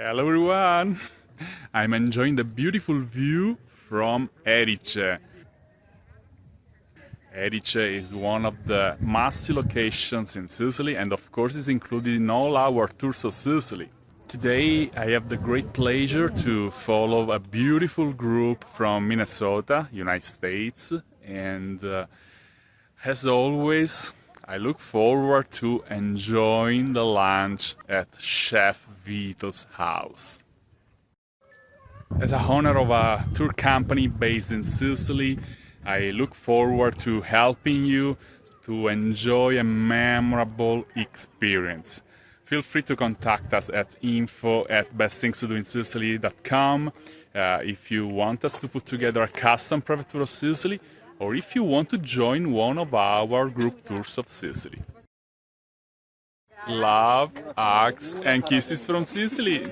Hello everyone! I'm enjoying the beautiful view from Erice. Erice is one of the must-see locations in Sicily and of course is included in all our tours of Sicily. Today I have the great pleasure to follow a beautiful group from Minnesota, United States, and as always I look forward to enjoying the lunch at Chef Vito's house. As a owner of a tour company based in Sicily, I look forward to helping you to enjoy a memorable experience. Feel free to contact us at info@bestthingstodoinsicily.com if you want us to put together a custom private tour of Sicily or if you want to join one of our group tours of Sicily. Love, hugs and kisses from Sicily!